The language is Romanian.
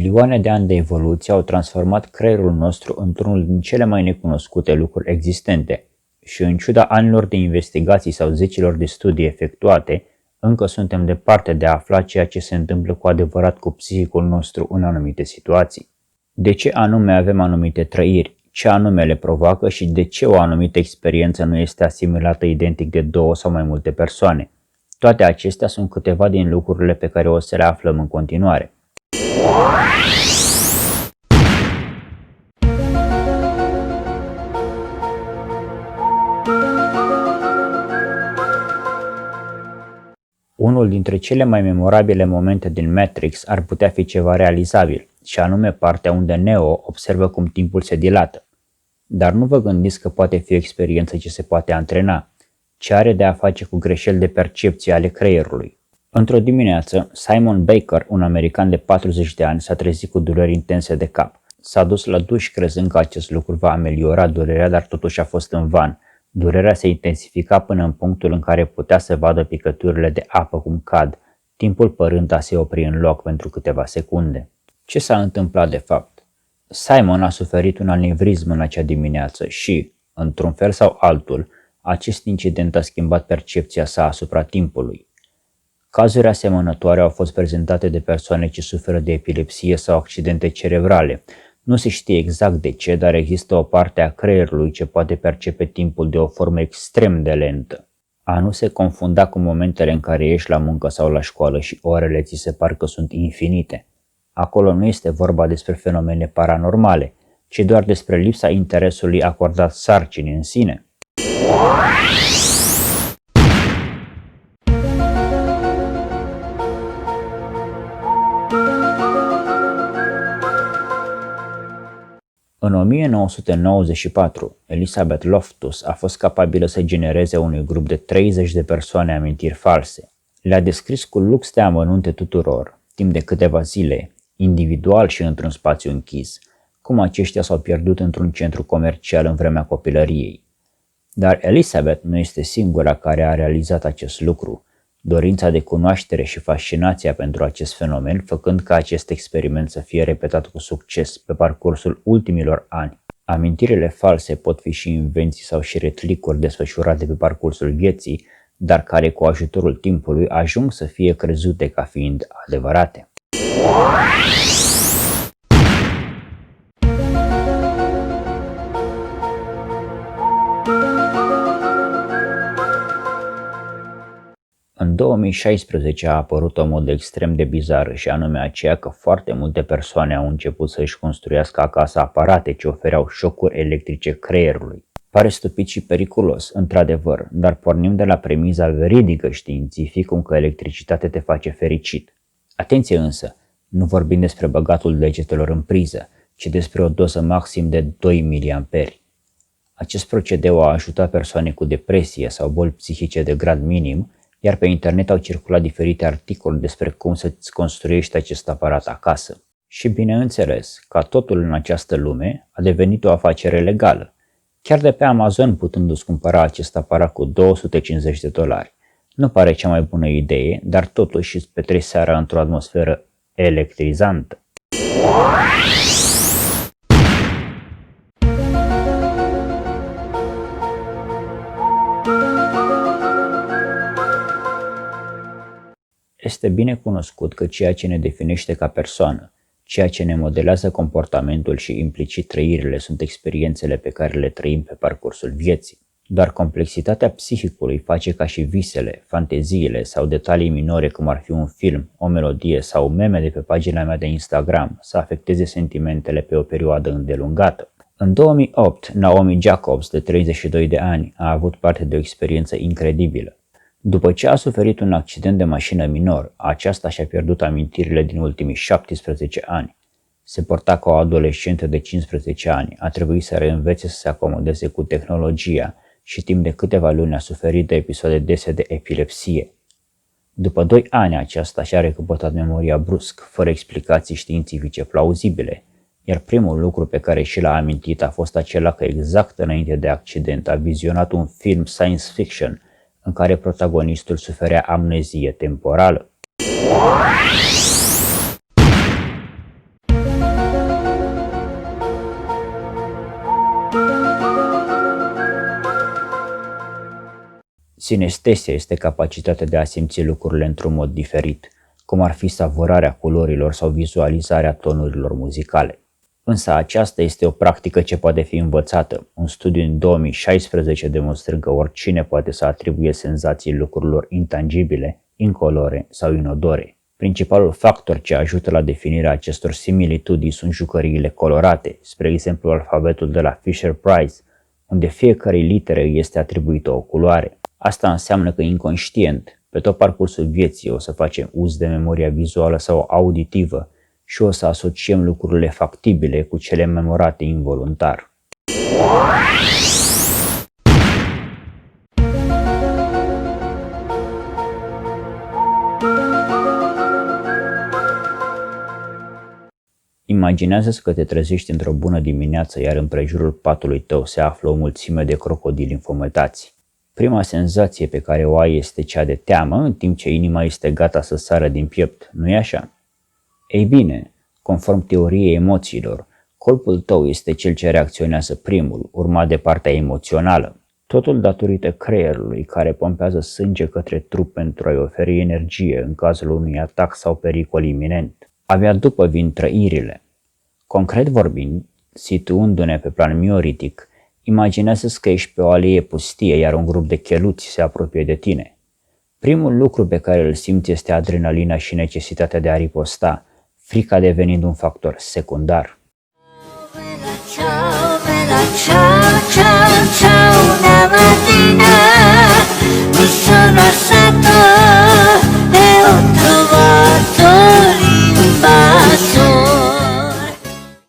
Milioane de ani de evoluție au transformat creierul nostru într-unul din cele mai necunoscute lucruri existente și în ciuda anilor de investigații sau zecilor de studii efectuate, încă suntem departe de a afla ceea ce se întâmplă cu adevărat cu psihicul nostru în anumite situații. De ce anume avem anumite trăiri, ce anume le provoacă și de ce o anumită experiență nu este asimilată identic de două sau mai multe persoane. Toate acestea sunt câteva din lucrurile pe care o să le aflăm în continuare. Unul dintre cele mai memorabile momente din Matrix ar putea fi ceva realizabil, și anume partea unde Neo observă cum timpul se dilată. Dar nu vă gândiți că poate fi o experiență ce se poate antrena, ce are de a face cu greșeli de percepție ale creierului. Într-o dimineață, Simon Baker, un american de 40 de ani, s-a trezit cu dureri intense de cap. S-a dus la duș crezând că acest lucru va ameliora durerea, dar totuși a fost în van. Durerea se intensifica până în punctul în care putea să vadă picăturile de apă cum cad, timpul părând a se opri în loc pentru câteva secunde. Ce s-a întâmplat de fapt? Simon a suferit un anevrism în acea dimineață și, într-un fel sau altul, acest incident a schimbat percepția sa asupra timpului. Cazuri asemănătoare au fost prezentate de persoane ce suferă de epilepsie sau accidente cerebrale. Nu se știe exact de ce, dar există o parte a creierului ce poate percepe timpul de o formă extrem de lentă. A nu se confunda cu momentele în care ești la muncă sau la școală și orele ți se par că sunt infinite. Acolo nu este vorba despre fenomene paranormale, ci doar despre lipsa interesului acordat sarcinii în sine. În 1994, Elizabeth Loftus a fost capabilă să genereze unui grup de 30 de persoane amintiri false. Le-a descris cu lux de amănunte tuturor, timp de câteva zile, individual și într-un spațiu închis, cum aceștia s-au pierdut într-un centru comercial în vremea copilăriei. Dar Elizabeth nu este singura care a realizat acest lucru, dorința de cunoaștere și fascinația pentru acest fenomen făcând ca acest experiment să fie repetat cu succes pe parcursul ultimilor ani. Amintirile false pot fi și invenții sau și retlicuri desfășurate pe parcursul vieții, dar care cu ajutorul timpului ajung să fie crezute ca fiind adevărate. În 2016 a apărut o modă extrem de bizară și anume aceea că foarte multe persoane au început să își construiască acasă aparate ce ofereau șocuri electrice creierului. Pare stupid și periculos, într-adevăr, dar pornim de la premiza veridică științific cum că electricitatea te face fericit. Atenție însă, nu vorbim despre băgatul degetelor în priză, ci despre o doză maxim de 2 mA. Acest procedeu a ajutat persoane cu depresie sau boli psihice de grad minim, iar pe internet au circulat diferite articole despre cum să-ți construiești acest aparat acasă. Și bineînțeles, ca totul în această lume, a devenit o afacere legală. Chiar de pe Amazon putându-ți cumpăra acest aparat cu $250. Nu pare cea mai bună idee, dar totuși îți petreci seara într-o atmosferă electrizantă. Este bine cunoscut că ceea ce ne definește ca persoană, ceea ce ne modelează comportamentul și implicit trăirile sunt experiențele pe care le trăim pe parcursul vieții. Doar complexitatea psihicului face ca și visele, fanteziile sau detalii minore cum ar fi un film, o melodie sau meme de pe pagina mea de Instagram să afecteze sentimentele pe o perioadă îndelungată. În 2008, Naomi Jacobs, de 32 de ani, a avut parte de o experiență incredibilă. După ce a suferit un accident de mașină minor, aceasta și-a pierdut amintirile din ultimii 17 ani. Se porta ca o adolescentă de 15 ani, a trebuit să reînvețe să se acomodeze cu tehnologia și timp de câteva luni a suferit de episoade dese de epilepsie. După 2 ani aceasta și-a recăpătat memoria brusc, fără explicații științifice plauzibile, iar primul lucru pe care și l-a amintit a fost acela că exact înainte de accident a vizionat un film science fiction în care protagonistul suferea amnezie temporală. Sinestesia este capacitatea de a simți lucrurile într-un mod diferit, cum ar fi savurarea culorilor sau vizualizarea tonurilor muzicale. Însă aceasta este o practică ce poate fi învățată. Un studiu în 2016 demonstră că oricine poate să atribuie senzații lucrurilor intangibile, incolore sau inodore. Principalul factor ce ajută la definirea acestor similitudini sunt jucăriile colorate, spre exemplu alfabetul de la Fisher-Price, unde fiecarei litere este atribuită o culoare. Asta înseamnă că inconștient, pe tot parcursul vieții, o să facem uz de memoria vizuală sau auditivă și o să asociem lucrurile factibile cu cele memorate involuntar. Imaginează-ți că te trezești într-o bună dimineață, iar în prejurul patului tău se află o mulțime de crocodili înfometați. Prima senzație pe care o ai este cea de teamă, în timp ce inima este gata să sară din piept, nu-i așa? Ei bine, conform teoriei emoțiilor, corpul tău este cel ce reacționează primul, urmat de partea emoțională. Totul datorită creierului, care pompează sânge către trup pentru a-i oferi energie în cazul unui atac sau pericol iminent. Abia după vin trăirile. Concret vorbind, situându-ne pe plan mioritic, imaginează-ți că ești pe o alie pustie, iar un grup de cheluți se apropie de tine. Primul lucru pe care îl simți este adrenalina și necesitatea de a riposta, frica devenind un factor secundar.